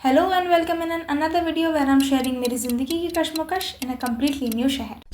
Hello and welcome in another video where I am sharing मेरी ज़िंदगी की कशमकश इन अ कम्प्लीटली न्यू शहर।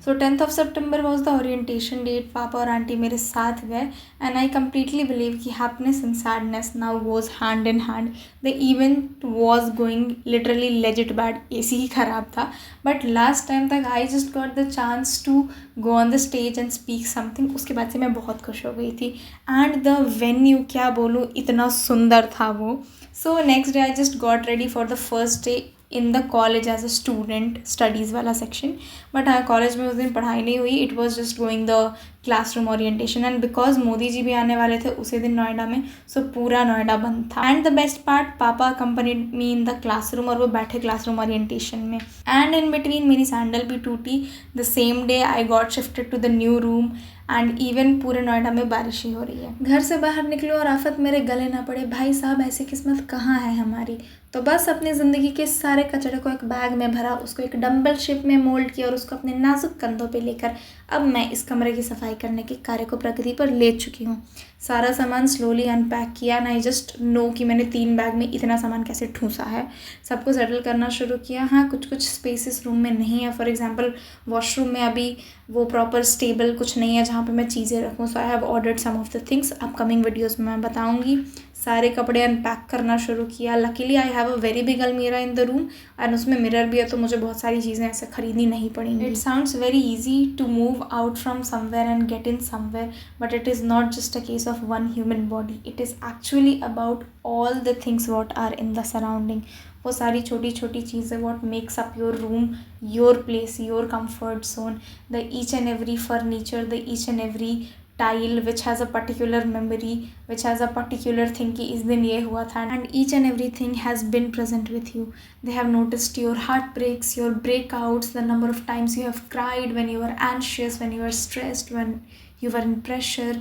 So 10th of September was the orientation date. पापा और aunty मेरे साथ गए एंड आई कम्प्लीटली बिलीव कि happiness and sadness now was hand in hand. The event was going literally legit bad, AC ही ख़राब था, बट लास्ट टाइम तक I just got the chance to go on the stage and speak something. उसके बाद से मैं बहुत खुश हो गई थी एंड द वेन्यू, क्या बोलूँ, इतना सुंदर था वो। So next day I just got ready for the first day in the college as a student, studies वाला सेक्शन। बट हाँ, कॉलेज में उस दिन पढ़ाई नहीं हुई, it was just going the classroom orientation and because Modi ji भी आने वाले थे उसी दिन नोएडा में, सो पूरा नोएडा बंद था। एंड द बेस्ट पार्ट, पापा accompanied me in the classroom और वो बैठे क्लासरूम ओरिएंटेशन में। एंड इन बिटवीन मेरी सैंडल भी टूटी। The same day I got shifted to the new room and even पूरे नोएडा में बारिश ही हो रही है। घर से बाहर निकलो और आफत मेरे गले ना पड़े। भाई साहब, ऐसी किस्मत कहाँ है हमारी। तो बस अपनी ज़िंदगी के सारे कचरे को एक बैग में भरा, उसको एक डंबल शेप में मोल्ड किया और उसको अपने नाजुक कंधों पे लेकर अब मैं इस कमरे की सफाई करने के कार्य को प्रगति पर ले चुकी हूँ। सारा सामान स्लोली अनपैक किया एंड आई जस्ट नो कि मैंने 3 बैग में इतना सामान कैसे ठूसा है। सबको सेटल करना शुरू किया। हाँ, कुछ स्पेसेस रूम में नहीं है। फॉर एग्जांपल वॉशरूम में अभी वो प्रॉपर स्टेबल कुछ नहीं है जहाँ पे मैं चीज़ें रखूँ। So I have ordered some of the things, upcoming videos में मैं बताऊँगी। सारे कपड़े अनपैक करना शुरू किया। Luckily I have a very big almirah in the room and उसमें मिरर भी है, तो मुझे बहुत सारी चीज़ें ऐसे खरीदनी नहीं पड़ेंगी। It sounds very easy to move out from somewhere and get in somewhere, but it is not just a case of one human body, it is actually about all the things what are in the surrounding. वो सारी छोटी छोटी चीज़ें what makes up your room, your place, your comfort zone, the each and every furniture, the each and every tile which has a particular memory, which has a particular thing कि इस दिन ये हुआ था, and each and everything has been present with you. They have noticed your heartbreaks, your breakouts, the number of times you have cried when you were anxious, when you were stressed, when you were in pressure,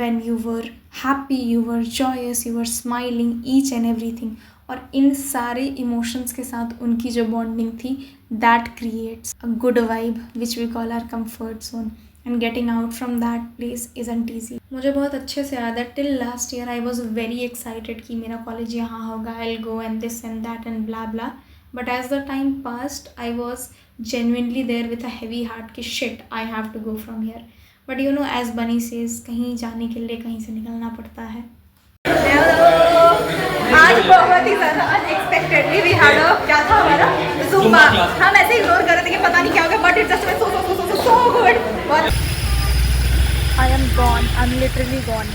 when you were happy, you were joyous, you were smiling, each and everything. और इन सारे emotions के साथ उनकी जो bonding थी, that creates a good vibe which we call our comfort zone and getting out from that place isn't easy. मुझे बहुत अच्छे से याद है, till last year I was very excited कि मेरा कॉलेज यहाँ होगा, I will go and this and that and blah blah, but as the time passed I was genuinely there with a heavy heart कि shit I have to go from here. But you know, as Bunny says, कहीं जाने के लिए कहीं से निकलना पड़ता है। आज बहुत ही ज़्यादा अनएक्सपेक्टेडली वी हैड अ, क्या था हमारा, ज़ुम्बा। हम ऐसे इग्नोर कर रहे थे कि पता नहीं क्या हो गया, but it just was so good. I am gone, I am literally gone.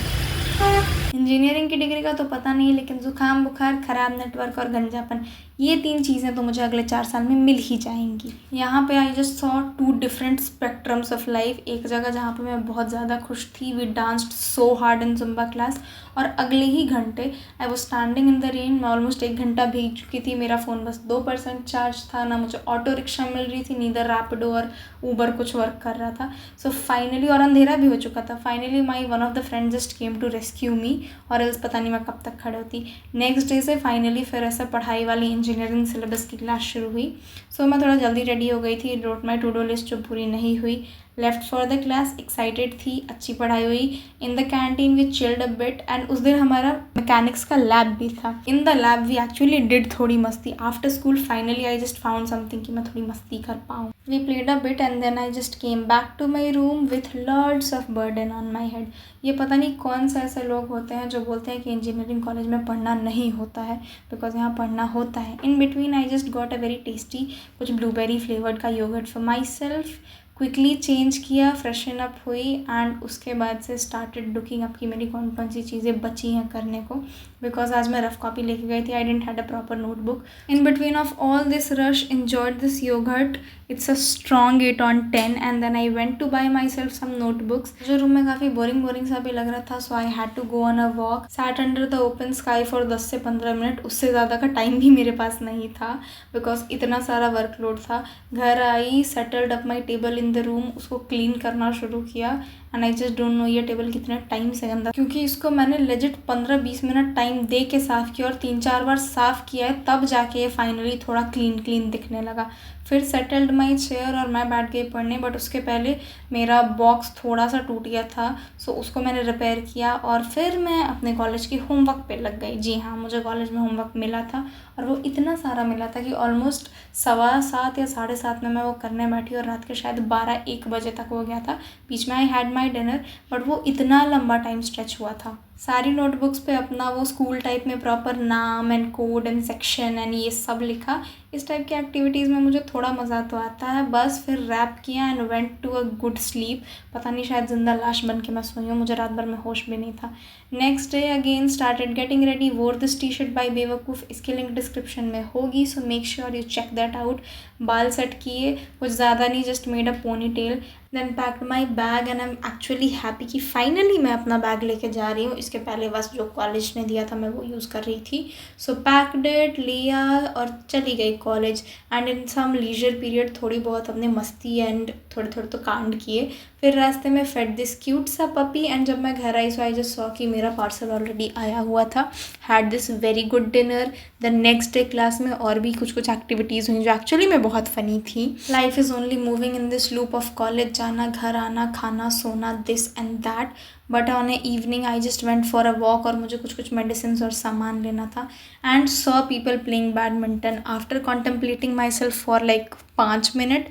Engineering की डिग्री का तो पता नहीं, लेकिन जुकाम, बुखार, ख़राब नेटवर्क और गंजापन, ये 3 चीज़ें तो मुझे अगले 4 साल में मिल ही जाएंगी। यहाँ पे I just saw 2 different spectrums of life. एक जगह जहाँ पे मैं बहुत ज़्यादा खुश थी, we danced so hard in Zumba class, और अगले ही घंटे I was standing in the rain. मैं ऑलमोस्ट 1 घंटा भीग चुकी थी, मेरा फ़ोन बस 2% चार्ज था, ना मुझे ऑटो रिक्शा मिल रही थी, नीदर रैपिडो और ऊबर कुछ वर्क कर रहा था। सो फाइनली, और अंधेरा भी हो चुका था, finally my one of the friend just came to rescue me, और एल्स पता नहीं मैं कब तक खड़े होती। नेक्स्ट डे से फाइनली फिर ऐसा पढ़ाई वाली इंजीनियरिंग सिलेबस की क्लास शुरू हुई। सो मैं थोड़ा जल्दी रेडी हो गई थी, wrote my to do list जो पूरी नहीं हुई, left for the class, excited थी, अच्छी पढ़ाई हुई। In the canteen we chilled a bit and उस दिन हमारा मैकेनिक्स का लैब भी था। In the lab we actually did थोड़ी मस्ती। After school finally I just found something कि मैं थोड़ी मस्ती कर पाऊँ। We played a bit and then I just came back to my room with lords of burden on my head. ये पता नहीं कौन सा ऐसे लोग होते हैं जो बोलते हैं कि इंजीनियरिंग कॉलेज में पढ़ना नहीं होता है, बिकॉज यहाँ पढ़ना होता है। In between I just got a very tasty कुछ ब्लूबेरी फ्लेवर्ड का yogurt for my self. Quickly change किया, फ्रेशन अप हुई एंड उसके बाद से स्टार्टेड लुकिंग अप कि मेरी कौन कौन सी चीज़ें बची हैं करने को, बिकॉज आज मैं रफ कॉपी लेके गई थी, I didn't had a proper notebook. In between of all this rush, enjoyed this yogurt, it's a strong 8 on 10 and then I went to buy myself some notebooks. जो room में काफ़ी boring सा भी लग रहा था, so I had to go on a walk, sat under the open sky for 10 से 15 minute. उससे ज़्यादा का टाइम भी मेरे पास नहीं था, बिकॉज इतना सारा वर्कलोड था। घर आई, settled up my table in the room, उसको क्लीन करना शुरू किया and I just don't know ये टेबल कितने टाइम से गंदा, क्योंकि इसको मैंने लेजिट 15-20 मिनट टाइम दे के साफ़ किया और 3-4 बार साफ़ किया है, तब जाके ये फाइनली थोड़ा क्लीन दिखने लगा। फिर सेटल्ड माई चेयर और मैं बैठ गई पढ़ने, बट उसके पहले मेरा बॉक्स थोड़ा सा टूट गया था, सो उसको मैंने रिपेयर किया और फिर मैं अपने कॉलेज के होमवर्क पे लग गई। जी हाँ, मुझे कॉलेज में होमवर्क मिला था और वो इतना सारा मिला था कि ऑलमोस्ट 7:15 या 7:30 में मैं वो करने बैठी और रात के शायद 12-1 बजे तक हो गया था। बीच में I had my dinner, but वो इतना लंबा टाइम स्ट्रेच हुआ था। सारी नोटबुक्स पे अपना वो स्कूल टाइप में प्रॉपर नाम and code and section and ये सब लिखा। इस टाइप की एक्टिविटीज़ में मुझे थोड़ा मज़ा तो आता है। बस फिर रैप किया and went to a good sleep. पता नहीं, शायद जिंदा लाश बन के मैं सोई हूँ, मुझे रात भर में होश भी नहीं था। Next day again started getting ready, wore this T shirt by Bewakoof, इसकी लिंक डिस्क्रिप्शन में होगी, so make sure you check that out. बाल सेट किए, कुछ ज़्यादा नहीं, just made a pony tail, then packed my bag and I am actually happy कि फाइनली मैं अपना बैग लेके जा रही हूँ। इसके पहले बस जो कॉलेज ने दिया था मैं वो यूज़ कर रही थी। सो पैक्ड इट, लिया और चली गई college. And in some leisure period थोड़ी बहुत अपने मस्ती एंड थोड़े तो कांड किए। फिर रास्ते में फेड दिस क्यूट सा पपी एंड जब मैं घर आई सो आई जस्ट सॉ कि मेरा पार्सल ऑलरेडी आया हुआ था। Had this very good dinner. The next day class में और भी कुछ एक्टिविटीज़ हुई जो एक्चुअली में बहुत फ़नी थी। Life is only moving in this loop of college, जाना, घर आना, खाना, सोना, this and that. But on A evening I just went for a walk और मुझे कुछ मेडिसिन और सामान लेना था and saw people playing badminton. After contemplating my self for like 5 minute,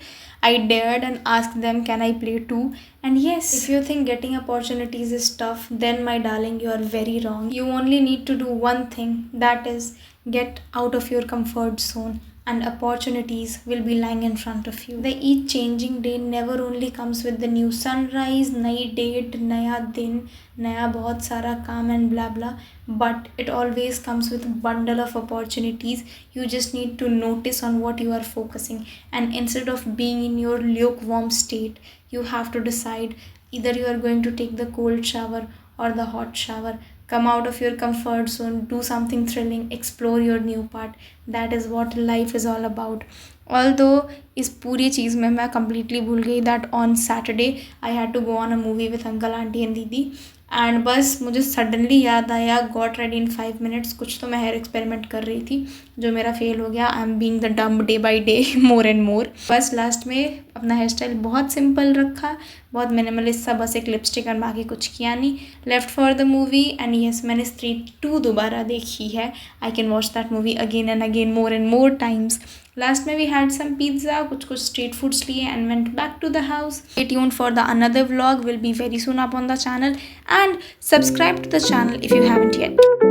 I dared and asked them, can I play too? And yes, if you think getting opportunities is tough, then my darling, you are very wrong. You only need to do one thing, that is get out of your comfort zone, and opportunities will be lying in front of you. The each changing day never only comes with the new sunrise, नई date, नया दिन, नया बहुत सारा काम and blah blah, but it always comes with a bundle of opportunities. You just need to notice on what you are focusing, and instead of being in your lukewarm state, you have to decide either you are going to take the cold shower or the hot shower. Come out of your comfort zone, do something thrilling, explore your new part. That is what life is all about. Although इस पूरी चीज़ में मैं completely भूल गई that on Saturday I had to go on a movie with uncle, auntie and दीदी। And बस मुझे suddenly याद आया, गॉट रेडी इन 5 मिनट्स, कुछ तो मैं हेयर एक्सपेरिमेंट कर रही थी जो मेरा फेल हो गया। I am being the dumb day by day more and मोर। बस लास्ट में अपना हेयर स्टाइल बहुत सिंपल रखा, बहुत मिनिमलिस्ट सा, बस एक लिपस्टिक और बाकी कुछ किया नहीं। Left for the movie and yes, मैंने स्त्री 2 दोबारा देखी है। I can watch that movie again and again, more and more times. Last में वी हैड सम पिज्ज़ा, कुछ स्ट्रीट फूड्स लिए and went back to the house. Stay tuned for the another vlog, will be very soon up on the channel and subscribe to the channel if you haven't yet.